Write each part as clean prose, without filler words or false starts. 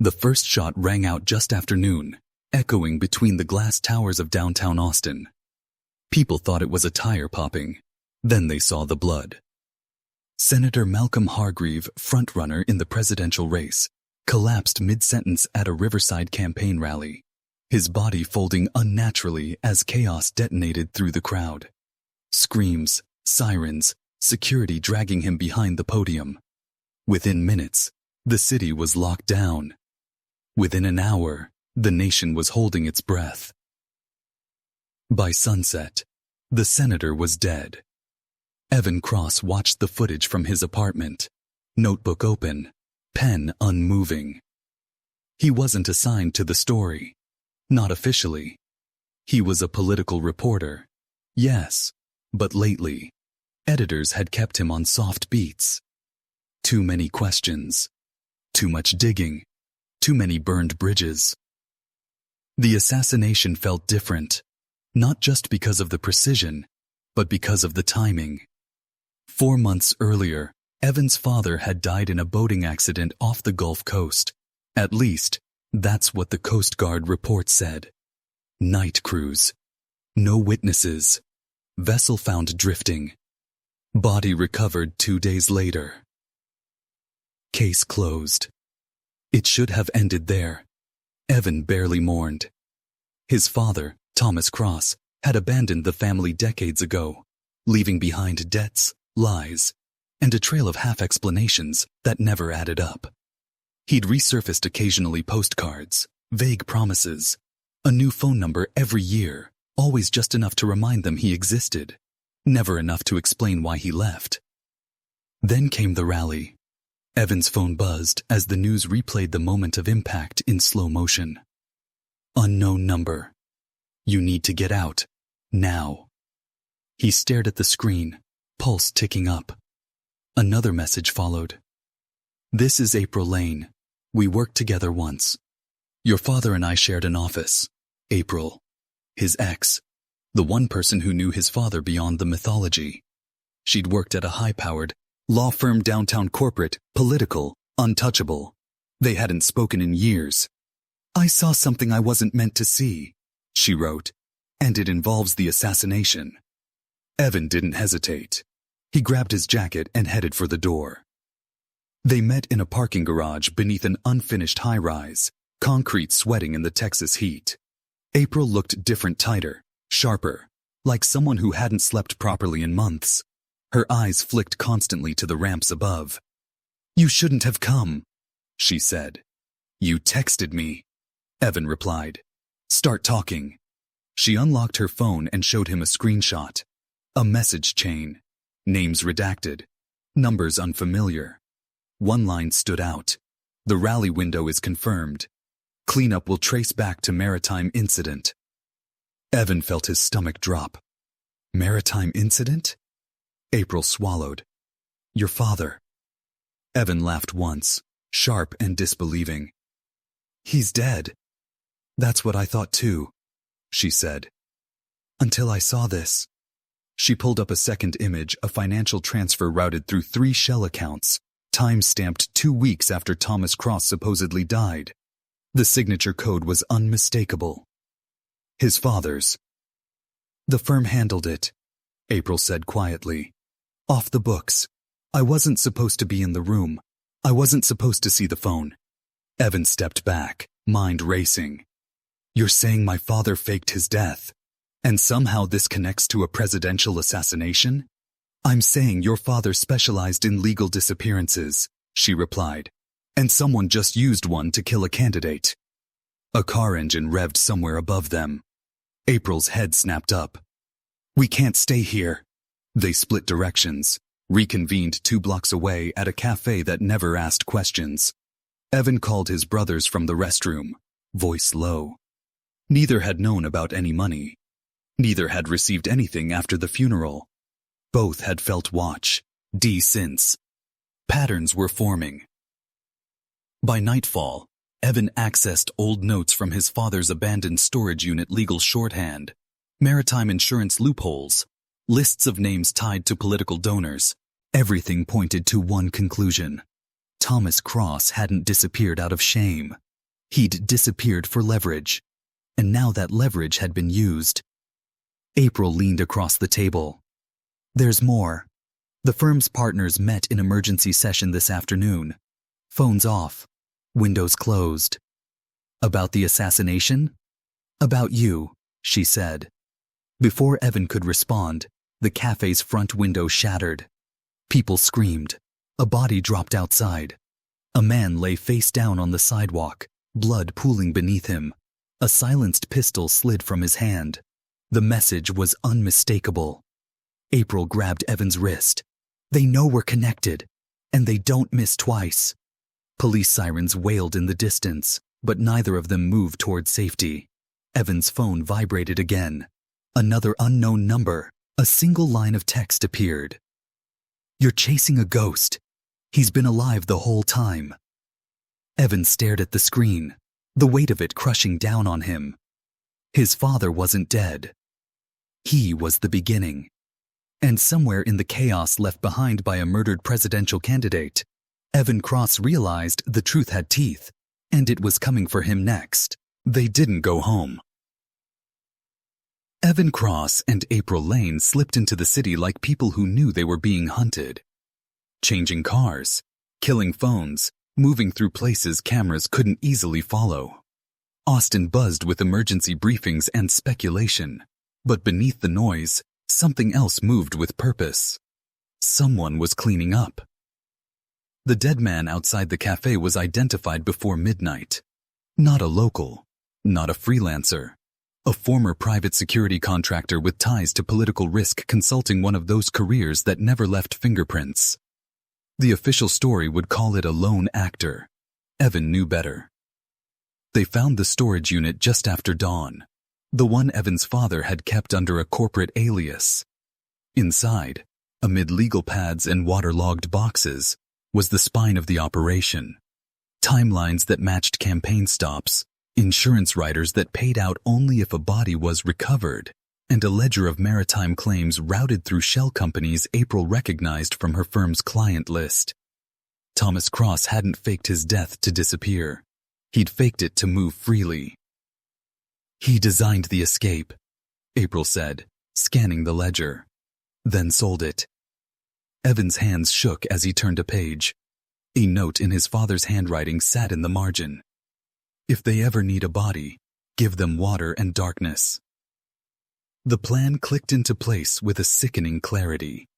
The first shot rang out just after noon, echoing between the glass towers of downtown Austin. People thought it was a tire popping. Then they saw the blood. Senator Malcolm Hargreave, frontrunner in the presidential race, collapsed mid-sentence at a Riverside campaign rally, his body folding unnaturally as chaos detonated through the crowd. Screams, sirens, security dragging him behind the podium. Within minutes, the city was locked down. Within an hour, the nation was holding its breath. By sunset, the senator was dead. Evan Cross watched the footage from his apartment, notebook open, pen unmoving. He wasn't assigned to the story. Not officially. He was a political reporter. Yes, but lately, editors had kept him on soft beats. Too many questions. Too much digging. Too many burned bridges. The assassination felt different, not just because of the precision, but because of the timing. 4 months earlier, Evan's father had died in a boating accident off the Gulf Coast. At least, that's what the Coast Guard report said. Night cruise. No witnesses. Vessel found drifting. Body recovered 2 days later. Case closed. It should have ended there. Evan barely mourned. His father, Thomas Cross, had abandoned the family decades ago, leaving behind debts, lies, and a trail of half-explanations that never added up. He'd resurfaced occasionally postcards, vague promises, a new phone number every year, always just enough to remind them he existed, never enough to explain why he left. Then came the rally. Evan's phone buzzed as the news replayed the moment of impact in slow motion. Unknown number. You need to get out. Now. He stared at the screen, pulse ticking up. Another message followed. This is April Lane. We worked together once. Your father and I shared an office. April. His ex. The one person who knew his father beyond the mythology. She'd worked at a high-powered, law firm downtown corporate, political, untouchable. They hadn't spoken in years. I saw something I wasn't meant to see, she wrote, and it involves the assassination. Evan didn't hesitate. He grabbed his jacket and headed for the door. They met in a parking garage beneath an unfinished high-rise, concrete sweating in the Texas heat. April looked different, tighter, sharper, like someone who hadn't slept properly in months. Her eyes flicked constantly to the ramps above. You shouldn't have come, she said. You texted me, Evan replied. Start talking. She unlocked her phone and showed him a screenshot. A message chain. Names redacted. Numbers unfamiliar. One line stood out. The rally window is confirmed. Cleanup will trace back to maritime incident. Evan felt his stomach drop. Maritime incident? April swallowed. Your father. Evan laughed once, sharp and disbelieving. He's dead. That's what I thought too, she said. Until I saw this. She pulled up a second image, a financial transfer routed through 3 shell accounts, time-stamped 2 weeks after Thomas Cross supposedly died. The signature code was unmistakable. His father's. The firm handled it, April said quietly. Off the books. I wasn't supposed to be in the room. I wasn't supposed to see the phone. Evan stepped back, mind racing. You're saying my father faked his death, and somehow this connects to a presidential assassination? I'm saying your father specialized in legal disappearances, she replied, and someone just used one to kill a candidate. A car engine revved somewhere above them. April's head snapped up. We can't stay here. They split directions, reconvened 2 blocks away at a cafe that never asked questions. Evan called his brothers from the restroom, voice low. Neither had known about any money. Neither had received anything after the funeral. Both had felt watch, since. Patterns were forming. By nightfall, Evan accessed old notes from his father's abandoned storage unit, legal shorthand, maritime insurance loopholes, lists of names tied to political donors. Everything pointed to one conclusion. Thomas Cross hadn't disappeared out of shame. He'd disappeared for leverage, and now that leverage had been used. April leaned across the table. There's more. The firm's partners met in emergency session this afternoon. Phones off, windows closed. About the assassination? About you, she said. Before Evan could respond, the cafe's front window shattered. People screamed. A body dropped outside. A man lay face down on the sidewalk, blood pooling beneath him. A silenced pistol slid from his hand. The message was unmistakable. April grabbed Evan's wrist. They know we're connected, and they don't miss twice. Police sirens wailed in the distance, but neither of them moved toward safety. Evan's phone vibrated again. Another unknown number. A single line of text appeared. You're chasing a ghost. He's been alive the whole time. Evan stared at the screen, the weight of it crushing down on him. His father wasn't dead. He was the beginning. And somewhere in the chaos left behind by a murdered presidential candidate, Evan Cross realized the truth had teeth, and it was coming for him next. They didn't go home. Evan Cross and April Lane slipped into the city like people who knew they were being hunted. Changing cars, killing phones, moving through places cameras couldn't easily follow. Austin buzzed with emergency briefings and speculation, but beneath the noise, something else moved with purpose. Someone was cleaning up. The dead man outside the cafe was identified before midnight. Not a local, not a freelancer. A former private security contractor with ties to political risk consulting, one of those careers that never left fingerprints. The official story would call it a lone actor. Evan knew better. They found the storage unit just after dawn, the one Evan's father had kept under a corporate alias. Inside, amid legal pads and waterlogged boxes, was the spine of the operation. Timelines that matched campaign stops, insurance riders that paid out only if a body was recovered, and a ledger of maritime claims routed through shell companies April recognized from her firm's client list. Thomas Cross hadn't faked his death to disappear. He'd faked it to move freely. He designed the escape, April said, scanning the ledger, then sold it. Evan's hands shook as he turned a page. A note in his father's handwriting sat in the margin. If they ever need a body, give them water and darkness. The plan clicked into place with a sickening clarity.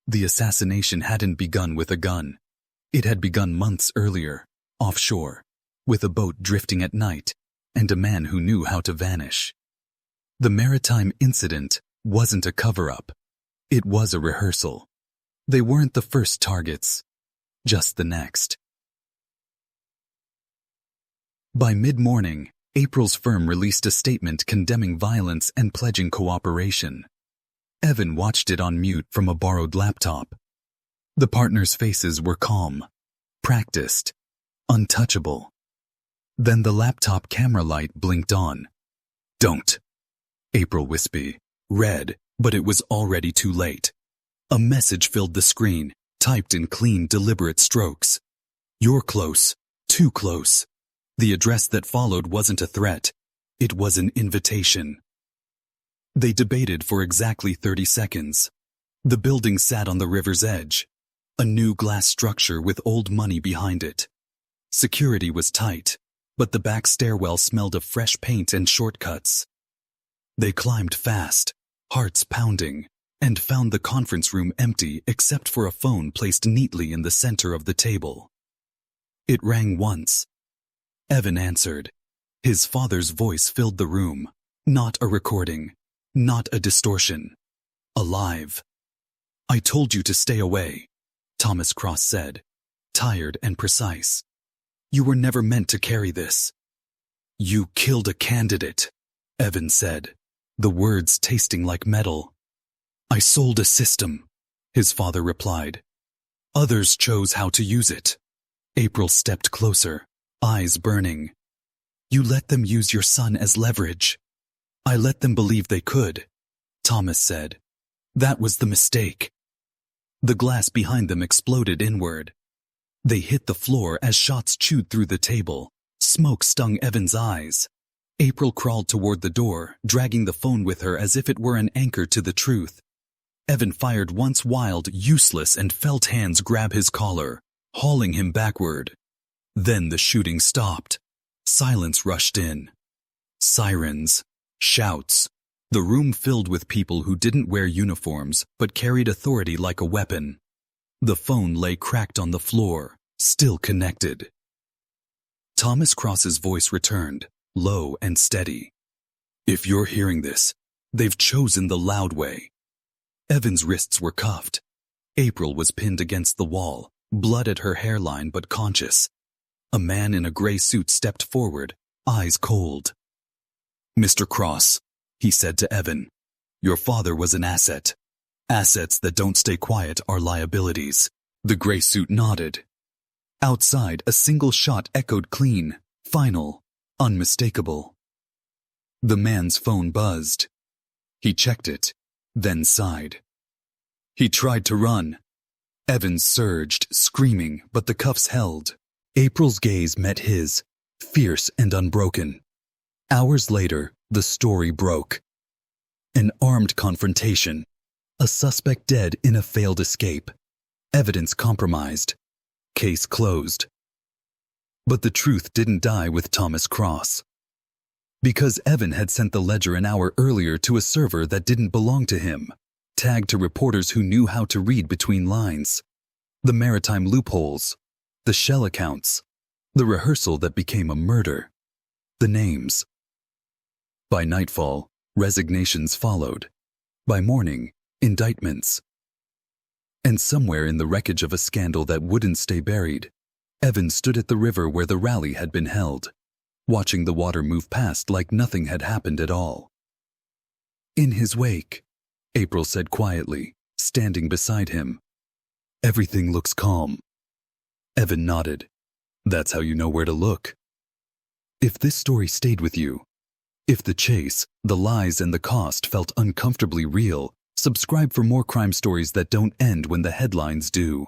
The assassination hadn't begun with a gun. It had begun months earlier, offshore, with a boat drifting at night, and a man who knew how to vanish. The maritime incident wasn't a cover-up. It was a rehearsal. They weren't the first targets, just the next. By mid-morning, April's firm released a statement condemning violence and pledging cooperation. Evan watched it on mute from a borrowed laptop. The partners' faces were calm, practiced, untouchable. Then the laptop camera light blinked on. Don't, April whispered, read, but it was already too late. A message filled the screen, typed in clean, deliberate strokes. You're close, too close. The address that followed wasn't a threat. It was an invitation. They debated for exactly 30 seconds. The building sat on the river's edge, a new glass structure with old money behind it. Security was tight, but the back stairwell smelled of fresh paint and shortcuts. They climbed fast, hearts pounding, and found the conference room empty except for a phone placed neatly in the center of the table. It rang once. Evan answered. His father's voice filled the room. Not a recording. Not a distortion. Alive. I told you to stay away, Thomas Cross said, tired and precise. You were never meant to carry this. You killed a candidate, Evan said, the words tasting like metal. I sold a system, his father replied. Others chose how to use it. April stepped closer, eyes burning. You let them use your son as leverage. I let them believe they could, Thomas said. That was the mistake. The glass behind them exploded inward. They hit the floor as shots chewed through the table, Smoke stung Evan's eyes. April crawled toward the door, dragging the phone with her as if it were an anchor to the truth. Evan fired once wild, useless, and felt hands grab his collar, hauling him backward. Then the shooting stopped. Silence rushed in. Sirens. Shouts. The room filled with people who didn't wear uniforms but carried authority like a weapon. The phone lay cracked on the floor, still connected. Thomas Cross's voice returned, low and steady. "If you're hearing this, they've chosen the loud way." Evan's wrists were cuffed. April was pinned against the wall, blood at her hairline but conscious. A man in a gray suit stepped forward, eyes cold. "Mr. Cross," he said to Evan, "your father was an asset. Assets that don't stay quiet are liabilities." The gray suit nodded. Outside, a single shot echoed clean, final, unmistakable. The man's phone buzzed. He checked it, then sighed. He tried to run. Evan surged, screaming, but the cuffs held. April's gaze met his, fierce and unbroken. Hours later, the story broke. An armed confrontation. A suspect dead in a failed escape. Evidence compromised. Case closed. But the truth didn't die with Thomas Cross. Because Evan had sent the ledger an hour earlier to a server that didn't belong to him, tagged to reporters who knew how to read between lines. The maritime loopholes. The shell accounts. The rehearsal that became a murder. The names. By nightfall, resignations followed. By morning, indictments. And somewhere in the wreckage of a scandal that wouldn't stay buried, Evan stood at the river where the rally had been held, watching the water move past like nothing had happened at all. "In his wake," April said quietly, standing beside him. "Everything looks calm." Evan nodded. "That's how you know where to look." If this story stayed with you, if the chase, the lies, and the cost felt uncomfortably real, subscribe for more crime stories that don't end when the headlines do.